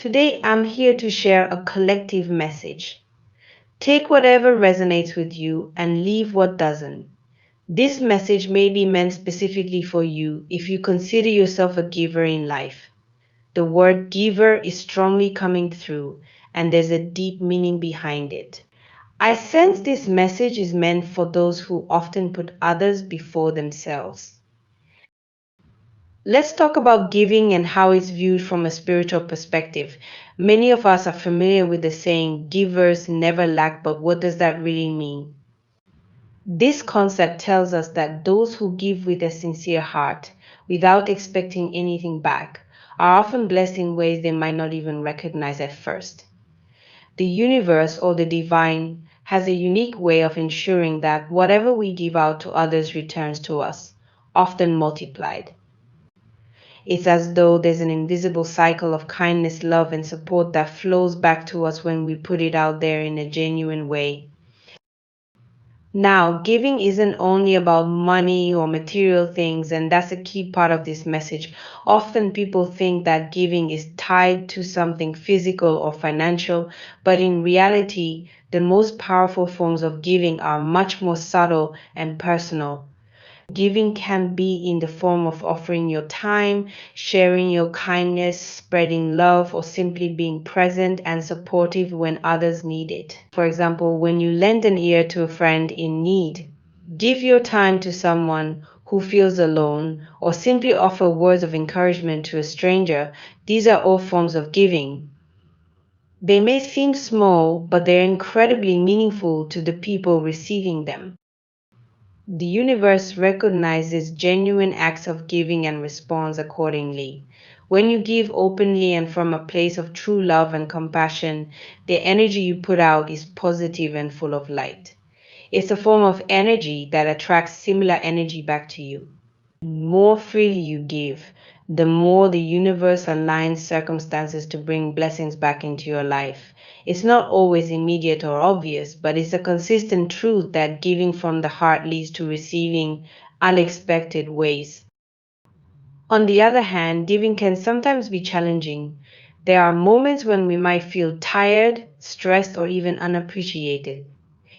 Today, I'm here to share a collective message. Take whatever resonates with you and leave what doesn't. This message may be meant specifically for you if you consider yourself a giver in life. The word giver is strongly coming through, and there's a deep meaning behind it. I sense this message is meant for those who often put others before themselves. Let's talk about giving and how it's viewed from a spiritual perspective. Many of us are familiar with the saying, givers never lack, but what does that really mean? This concept tells us that those who give with a sincere heart, without expecting anything back, are often blessed in ways they might not even recognize at first. The universe or the divine has a unique way of ensuring that whatever we give out to others returns to us, often multiplied. It's as though there's an invisible cycle of kindness, love, and support that flows back to us when we put it out there in a genuine way. Now, giving isn't only about money or material things, and that's a key part of this message. Often people think that giving is tied to something physical or financial, but in reality, the most powerful forms of giving are much more subtle and personal. Giving can be in the form of offering your time, sharing your kindness, spreading love, or simply being present and supportive when others need it. For example, when you lend an ear to a friend in need, give your time to someone who feels alone, or simply offer words of encouragement to a stranger, these are all forms of giving. They may seem small, but they're incredibly meaningful to the people receiving them. The universe recognizes genuine acts of giving and responds accordingly. When you give openly and from a place of true love and compassion, the energy you put out is positive and full of light. It's a form of energy that attracts similar energy back to you. The more freely you give, the more the universe aligns circumstances to bring blessings back into your life. It's not always immediate or obvious, but it's a consistent truth that giving from the heart leads to receiving unexpected ways. On the other hand, giving can sometimes be challenging. There are moments when we might feel tired, stressed, or even unappreciated.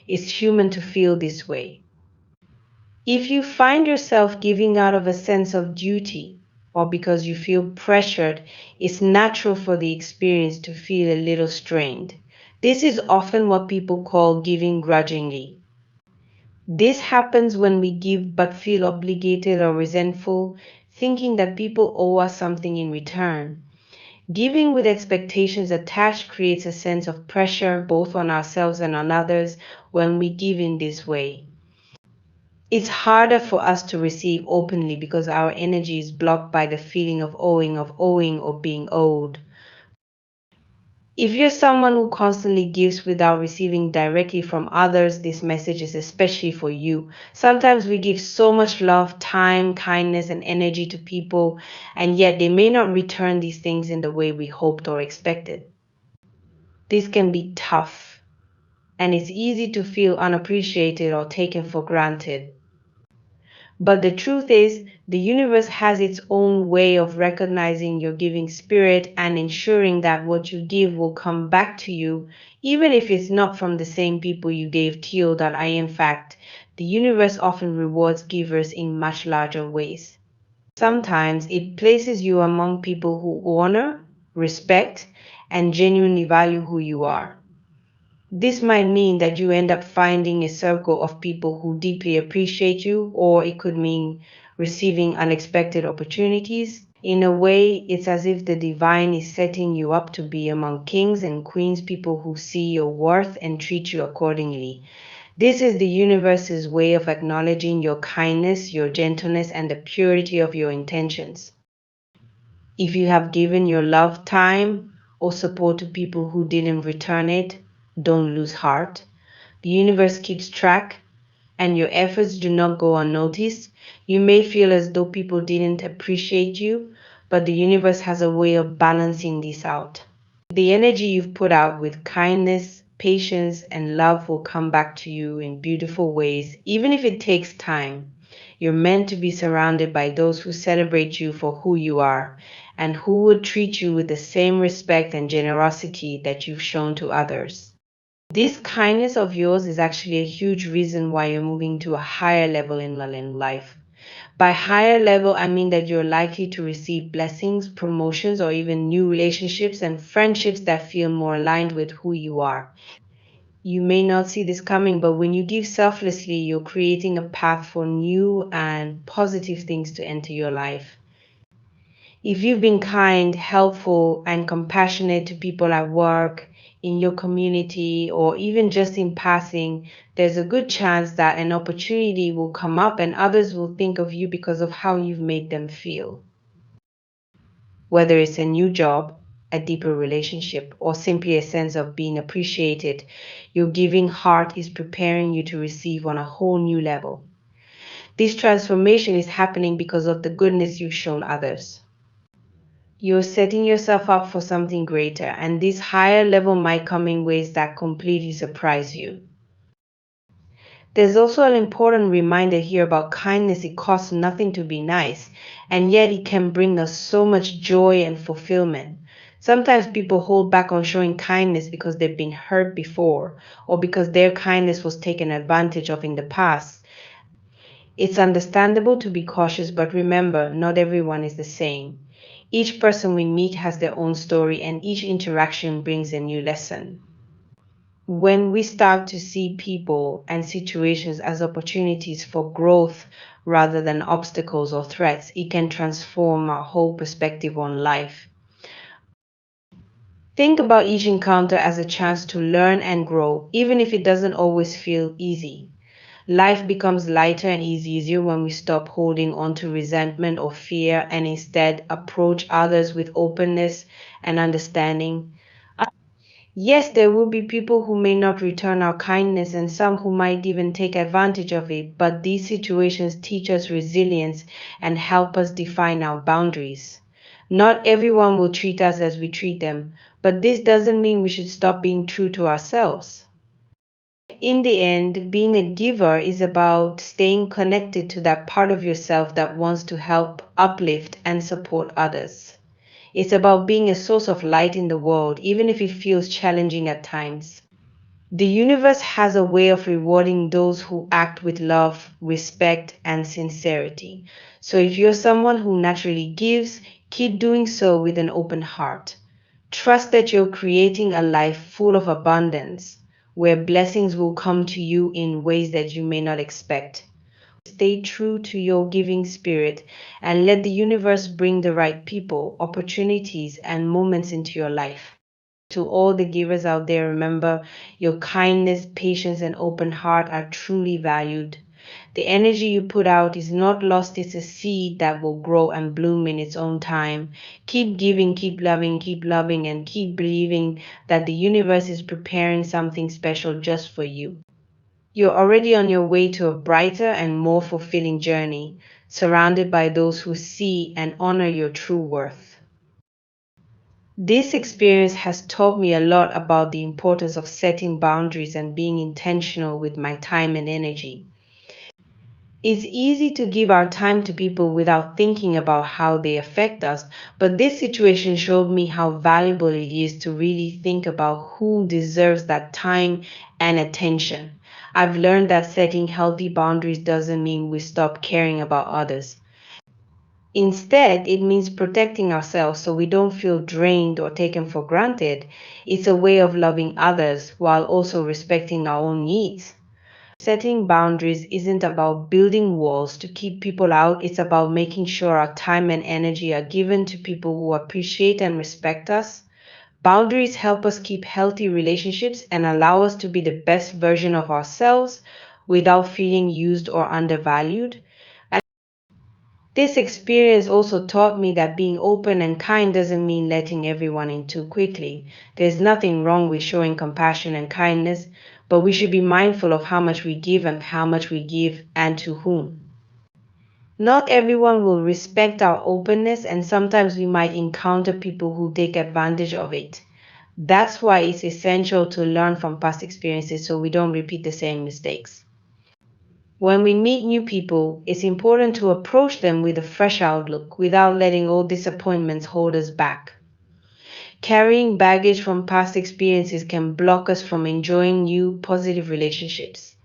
It's human to feel this way. If you find yourself giving out of a sense of duty or because you feel pressured, it's natural for the experience to feel a little strained. This is often what people call giving grudgingly. This happens when we give but feel obligated or resentful, thinking that people owe us something in return. Giving with expectations attached creates a sense of pressure both on ourselves and on others when we give in this way. It's harder for us to receive openly because our energy is blocked by the feeling of owing or being owed. If you're someone who constantly gives without receiving directly from others, this message is especially for you. Sometimes we give so much love, time, kindness, and energy to people, and yet they may not return these things in the way we hoped or expected. This can be tough, and it's easy to feel unappreciated or taken for granted. But the truth is, the universe has its own way of recognizing your giving spirit and ensuring that what you give will come back to you, even if it's not from the same people you gave to. That I, in fact, the universe often rewards givers in much larger ways. Sometimes it places you among people who honor, respect, and genuinely value who you are. This might mean that you end up finding a circle of people who deeply appreciate you, or it could mean receiving unexpected opportunities. In a way, it's as if the divine is setting you up to be among kings and queens, people who see your worth and treat you accordingly. This is the universe's way of acknowledging your kindness, your gentleness, and the purity of your intentions. If you have given your love, time, or support to people who didn't return it, don't lose heart. The universe keeps track, and your efforts do not go unnoticed. You may feel as though people didn't appreciate you, but the universe has a way of balancing this out. The energy you've put out with kindness, patience, and love will come back to you in beautiful ways, even if it takes time. You're meant to be surrounded by those who celebrate you for who you are, and who would treat you with the same respect and generosity that you've shown to others. This kindness of yours is actually a huge reason why you're moving to a higher level in life. By higher level, I mean that you're likely to receive blessings, promotions, or even new relationships and friendships that feel more aligned with who you are. You may not see this coming, but when you give selflessly, you're creating a path for new and positive things to enter your life. If you've been kind, helpful, and compassionate to people at work, in your community, or even just in passing, there's a good chance that an opportunity will come up and others will think of you because of how you've made them feel. Whether it's a new job, a deeper relationship, or simply a sense of being appreciated, your giving heart is preparing you to receive on a whole new level. This transformation is happening because of the goodness you've shown others. You're setting yourself up for something greater, and this higher level might come in ways that completely surprise you. There's also an important reminder here about kindness. It costs nothing to be nice, and yet it can bring us so much joy and fulfillment. Sometimes people hold back on showing kindness because they've been hurt before, or because their kindness was taken advantage of in the past. It's understandable to be cautious, but remember, not everyone is the same. Each person we meet has their own story, and each interaction brings a new lesson. When we start to see people and situations as opportunities for growth rather than obstacles or threats, it can transform our whole perspective on life. Think about each encounter as a chance to learn and grow, even if it doesn't always feel easy. Life becomes lighter and easier when we stop holding on to resentment or fear and instead approach others with openness and understanding. Yes, there will be people who may not return our kindness and some who might even take advantage of it, but these situations teach us resilience and help us define our boundaries. Not everyone will treat us as we treat them, but this doesn't mean we should stop being true to ourselves. In the end, being a giver is about staying connected to that part of yourself that wants to help, uplift, and support others. It's about being a source of light in the world, even if it feels challenging at times. The universe has a way of rewarding those who act with love, respect, and sincerity. So if you're someone who naturally gives, keep doing so with an open heart. Trust that you're creating a life full of abundance, where blessings will come to you in ways that you may not expect. Stay true to your giving spirit and let the universe bring the right people, opportunities, and moments into your life. To all the givers out there, remember your kindness, patience, and open heart are truly valued. The energy you put out is not lost, it's a seed that will grow and bloom in its own time. Keep giving, keep loving, and keep believing that the universe is preparing something special just for you. You're already on your way to a brighter and more fulfilling journey, surrounded by those who see and honor your true worth. This experience has taught me a lot about the importance of setting boundaries and being intentional with my time and energy. It's easy to give our time to people without thinking about how they affect us, but this situation showed me how valuable it is to really think about who deserves that time and attention. I've learned that setting healthy boundaries doesn't mean we stop caring about others. Instead, it means protecting ourselves so we don't feel drained or taken for granted. It's a way of loving others while also respecting our own needs. Setting boundaries isn't about building walls to keep people out, it's about making sure our time and energy are given to people who appreciate and respect us. Boundaries help us keep healthy relationships and allow us to be the best version of ourselves without feeling used or undervalued. This experience also taught me that being open and kind doesn't mean letting everyone in too quickly. There's nothing wrong with showing compassion and kindness, but we should be mindful of how much we give and how much we give and to whom. Not everyone will respect our openness, and sometimes we might encounter people who take advantage of it. That's why it's essential to learn from past experiences so we don't repeat the same mistakes. When we meet new people, it's important to approach them with a fresh outlook without letting old disappointments hold us back. Carrying baggage from past experiences can block us from enjoying new, positive relationships.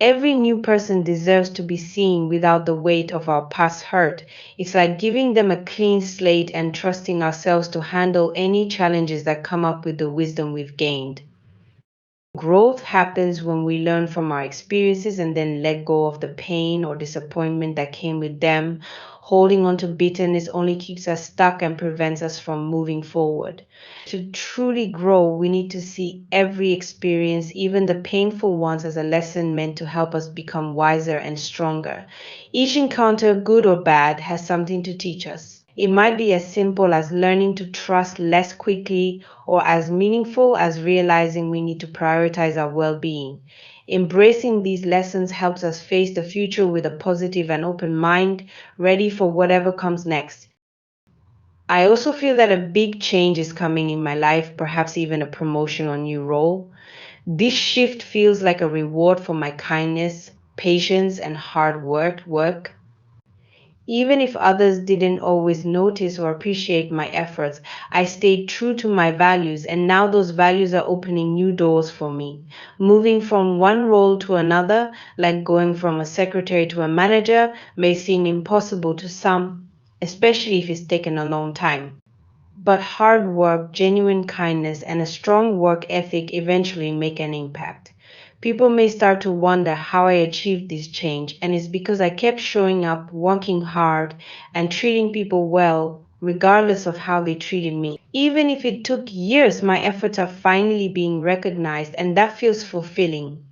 Every new person deserves to be seen without the weight of our past hurt. It's like giving them a clean slate and trusting ourselves to handle any challenges that come up with the wisdom we've gained. Growth happens when we learn from our experiences and then let go of the pain or disappointment that came with them. Holding on to bitterness only keeps us stuck and prevents us from moving forward. To truly grow, we need to see every experience, even the painful ones, as a lesson meant to help us become wiser and stronger. Each encounter, good or bad, has something to teach us. It might be as simple as learning to trust less quickly or as meaningful as realizing we need to prioritize our well being. Embracing these lessons helps us face the future with a positive and open mind, ready for whatever comes next. I also feel that a big change is coming in my life, perhaps even a promotion or new role. This shift feels like a reward for my kindness, patience, and hard work. Even if others didn't always notice or appreciate my efforts, I stayed true to my values, and now those values are opening new doors for me. Moving from one role to another, like going from a secretary to a manager, may seem impossible to some, especially if it's taken a long time. But hard work, genuine kindness, and a strong work ethic eventually make an impact. People may start to wonder how I achieved this change, and it's because I kept showing up, working hard, and treating people well, regardless of how they treated me. Even if it took years, my efforts are finally being recognized, and that feels fulfilling.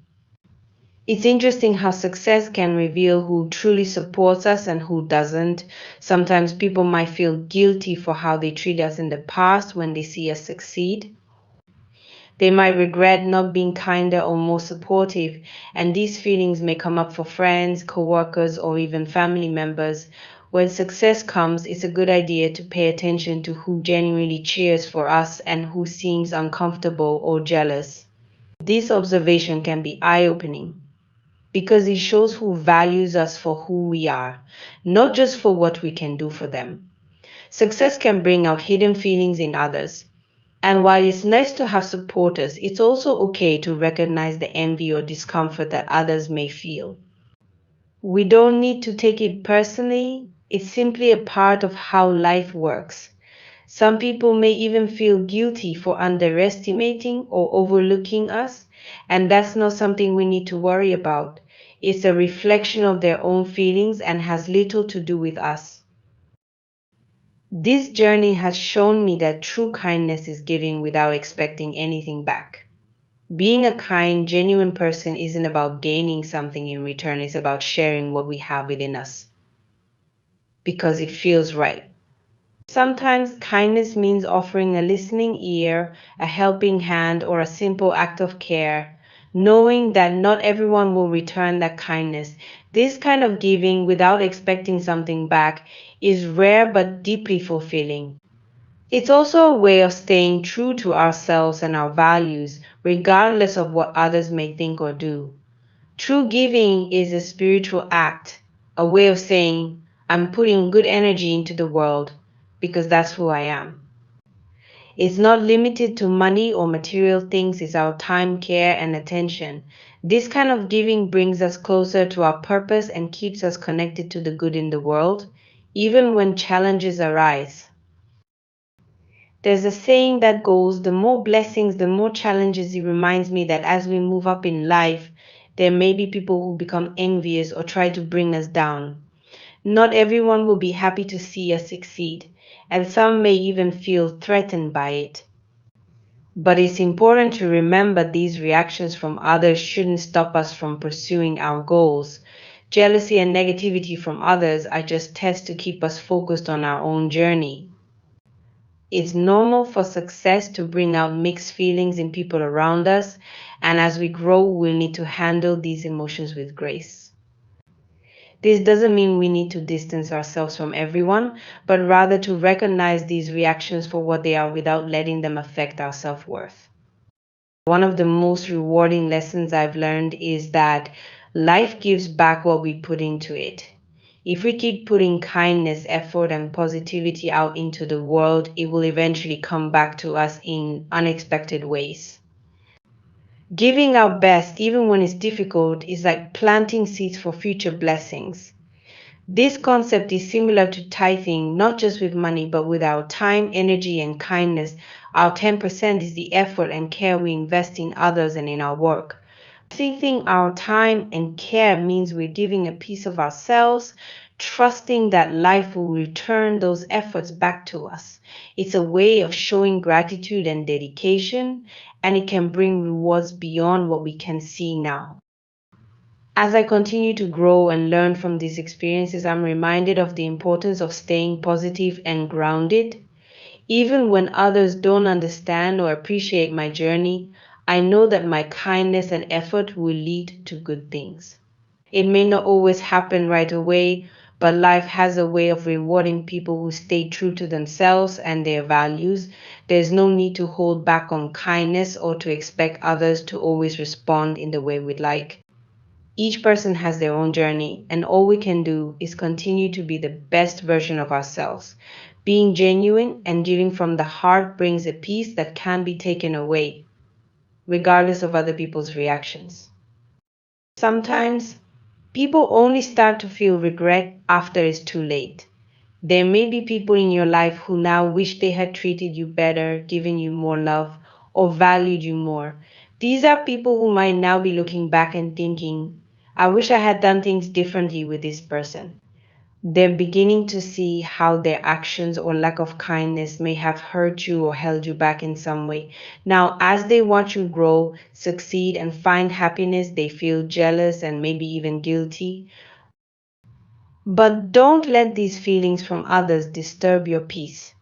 It's interesting how success can reveal who truly supports us and who doesn't. Sometimes people might feel guilty for how they treat us in the past when they see us succeed. They might regret not being kinder or more supportive, and these feelings may come up for friends, coworkers, or even family members. When success comes, it's a good idea to pay attention to who genuinely cheers for us and who seems uncomfortable or jealous. This observation can be eye-opening because it shows who values us for who we are, not just for what we can do for them. Success can bring out hidden feelings in others. And while it's nice to have supporters, it's also okay to recognize the envy or discomfort that others may feel. We don't need to take it personally, it's simply a part of how life works. Some people may even feel guilty for underestimating or overlooking us, and that's not something we need to worry about. It's a reflection of their own feelings and has little to do with us. This journey has shown me that true kindness is giving without expecting anything back. Being a kind, genuine person isn't about gaining something in return, it's about sharing what we have within us because it feels right. Sometimes kindness means offering a listening ear, a helping hand, or a simple act of care, knowing that not everyone will return that kindness. This kind of giving without expecting something back is rare but deeply fulfilling. It's also a way of staying true to ourselves and our values, regardless of what others may think or do. True giving is a spiritual act, a way of saying, I'm putting good energy into the world because that's who I am. It's not limited to money or material things, it's our time, care, and attention. This kind of giving brings us closer to our purpose and keeps us connected to the good in the world, even when challenges arise. There's a saying that goes, the more blessings, the more challenges. It reminds me that as we move up in life, there may be people who become envious or try to bring us down. Not everyone will be happy to see us succeed, and some may even feel threatened by it. But it's important to remember these reactions from others shouldn't stop us from pursuing our goals. Jealousy and negativity from others are just tests to keep us focused on our own journey. It's normal for success to bring out mixed feelings in people around us, and as we grow, we'll need to handle these emotions with grace. This doesn't mean we need to distance ourselves from everyone, but rather to recognize these reactions for what they are without letting them affect our self worth. One of the most rewarding lessons I've learned is that Life gives back what we put into it. If we keep putting kindness, effort, and positivity out into the world, it will eventually come back to us in unexpected ways. Giving our best, even when it's difficult, is like planting seeds for future blessings. This concept is similar to tithing, not just with money, but with our time, energy, and kindness. Our 10% is the effort and care we invest in others and in our work. Tithing our time and care means we're giving a piece of ourselves, trusting that life will return those efforts back to us. It's a way of showing gratitude and dedication, and it can bring rewards beyond what we can see now. As I continue to grow and learn from these experiences, I'm reminded of the importance of staying positive and grounded. Even when others don't understand or appreciate my journey, I know that my kindness and effort will lead to good things. It may not always happen right away, but life has a way of rewarding people who stay true to themselves and their values. There's no need to hold back on kindness or to expect others to always respond in the way we'd like. Each person has their own journey, and all we can do is continue to be the best version of ourselves. Being genuine and giving from the heart brings a peace that can't be taken away, regardless of other people's reactions. Sometimes people only start to feel regret after it's too late. There may be people in your life who now wish they had treated you better, given you more love, or valued you more. These are people who might now be looking back and thinking, I wish I had done things differently with this person. They're beginning to see how their actions or lack of kindness may have hurt you or held you back in some way. Now, as they watch you grow, succeed, and find happiness, they feel jealous and maybe even guilty. But don't let these feelings from others disturb your peace.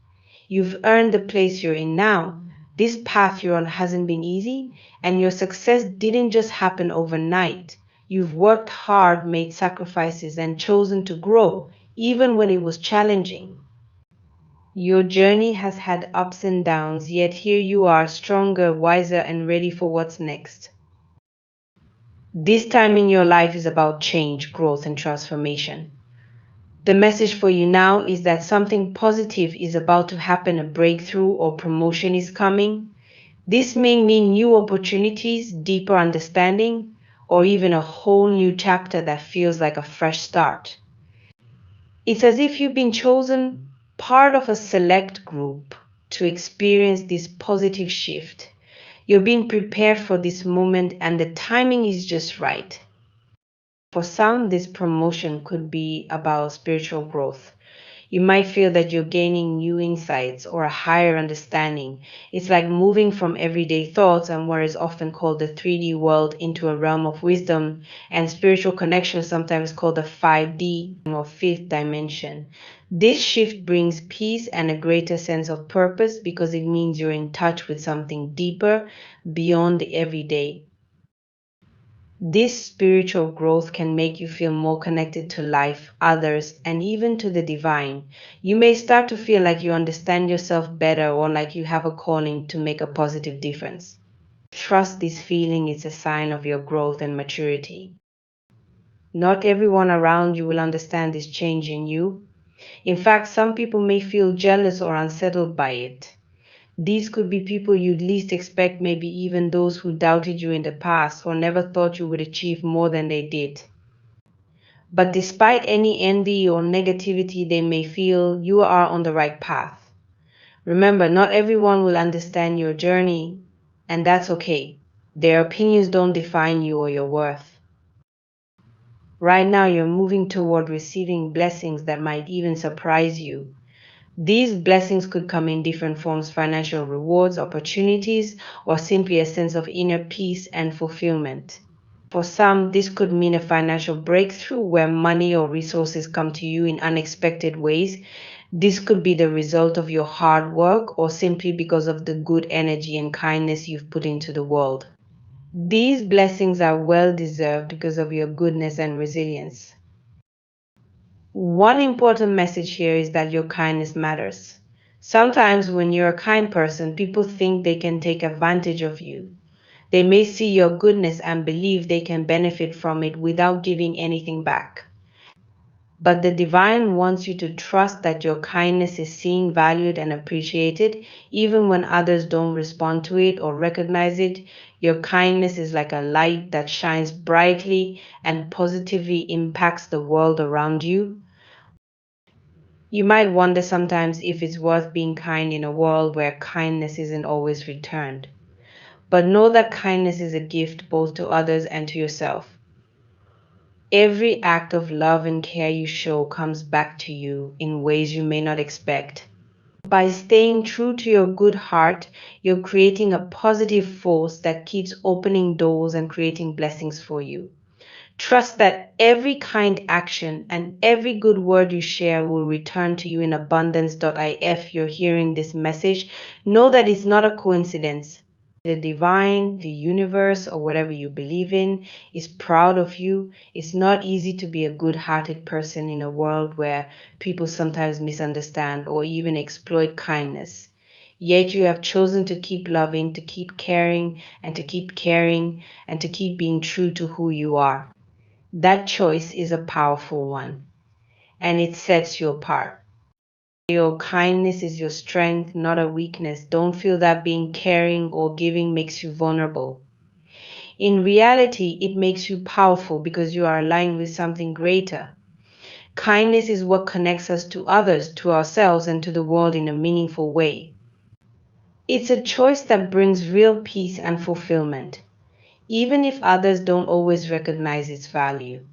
You've earned the place you're in now. This path you're on hasn't been easy, and your success didn't just happen overnight. You've worked hard, made sacrifices, and chosen to grow, even when it was challenging. Your journey has had ups and downs, yet here you are, stronger, wiser, and ready for what's next. This time in your life is about change, growth, and transformation. The message for you now is that something positive is about to happen, a breakthrough or promotion is coming. This may mean new opportunities, deeper understanding, or even a whole new chapter that feels like a fresh start. It's as if you've been chosen part of a select group to experience this positive shift. You're being prepared for this moment, and the timing is just right. For some, this promotion could be about spiritual growth. You might feel that you're gaining new insights or a higher understanding. It's like moving from everyday thoughts and what is often called the 3D world into a realm of wisdom and spiritual connection, sometimes called the 5D or fifth dimension. This shift brings peace and a greater sense of purpose because it means you're in touch with something deeper beyond the everyday. This spiritual growth can make you feel more connected to life, others, and even to the divine. You may start to feel like you understand yourself better or like you have a calling to make a positive difference. Trust this feeling is a sign of your growth and maturity. Not everyone around you will understand this change in you. In fact, some people may feel jealous or unsettled by it. These could be people you'd least expect, maybe even those who doubted you in the past or never thought you would achieve more than they did. But despite any envy or negativity they may feel, you are on the right path. Remember, not everyone will understand your journey, and that's okay. Their opinions don't define you or your worth. Right now, you're moving toward receiving blessings that might even surprise you. These blessings could come in different forms: financial rewards, opportunities, or simply a sense of inner peace and fulfillment. For some, this could mean a financial breakthrough where money or resources come to you in unexpected ways. This could be the result of your hard work or simply because of the good energy and kindness you've put into the world. These blessings are well deserved because of your goodness and resilience. One important message here is that your kindness matters. Sometimes when you're a kind person, people think they can take advantage of you. They may see your goodness and believe they can benefit from it without giving anything back. But the divine wants you to trust that your kindness is seen, valued, and appreciated, even when others don't respond to it or recognize it. Your kindness is like a light that shines brightly and positively impacts the world around you. You might wonder sometimes if it's worth being kind in a world where kindness isn't always returned. But know that kindness is a gift both to others and to yourself. Every act of love and care you show comes back to you in ways you may not expect. By staying true to your good heart, you're creating a positive force that keeps opening doors and creating blessings for you. Trust that every kind action and every good word you share will return to you in abundance. If you're hearing this message, know that it's not a coincidence. The divine, the universe, or whatever you believe in is proud of you. It's not easy to be a good hearted person in a world where people sometimes misunderstand or even exploit kindness. Yet you have chosen to keep loving, to keep caring, and to keep caring, and to keep being true to who you are. That choice is a powerful one, and it sets you apart. Your kindness is your strength, not a weakness. Don't feel that being caring or giving makes you vulnerable. In reality, it makes you powerful because you are aligned with something greater. Kindness is what connects us to others, to ourselves, and to the world in a meaningful way. It's a choice that brings real peace and fulfillment, even if others don't always recognize its value.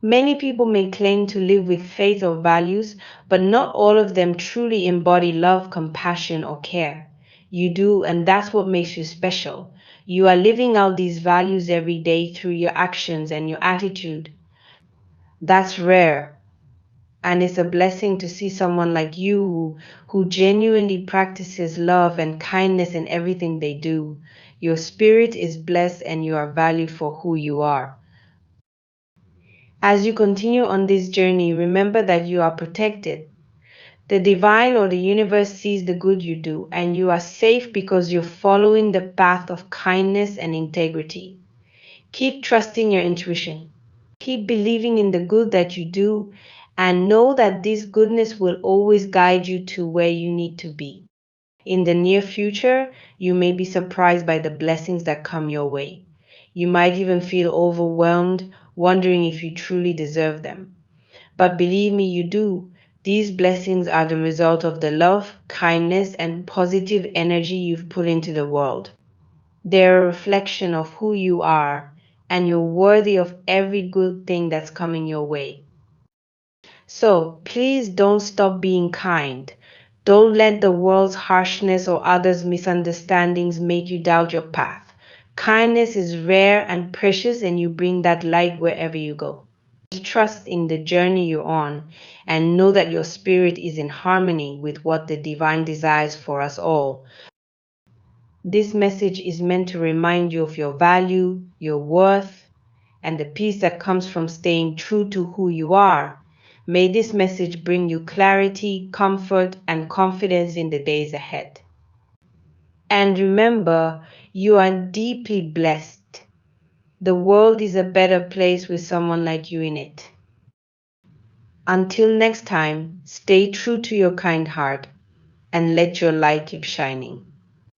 Many people may claim to live with faith or values, but not all of them truly embody love, compassion, or care. You do, and that's what makes you special. You are living out these values every day through your actions and your attitude. That's rare, and it's a blessing to see someone like you who genuinely practices love and kindness in everything they do. Your spirit is blessed and you are valued for who you are. As you continue on this journey, remember that you are protected. The divine or the universe sees the good you do, and you are safe because you're following the path of kindness and integrity. Keep trusting your intuition. Keep believing in the good that you do, and know that this goodness will always guide you to where you need to be. In the near future, you may be surprised by the blessings that come your way. You might even feel overwhelmed, wondering if you truly deserve them. But believe me, you do. These blessings are the result of the love, kindness, and positive energy you've put into the world. They're a reflection of who you are, and you're worthy of every good thing that's coming your way. So please don't stop being kind. Don't let the world's harshness or others' misunderstandings make you doubt your path. Kindness is rare and precious, and you bring that light wherever you go. Trust in the journey you're on and know that your spirit is in harmony with what the divine desires for us all. This message is meant to remind you of your value, your worth, and the peace that comes from staying true to who you are. May this message bring you clarity, comfort, and confidence in the days ahead. And remember, you are deeply blessed. The world is a better place with someone like you in it. Until next time, stay true to your kind heart and let your light keep shining.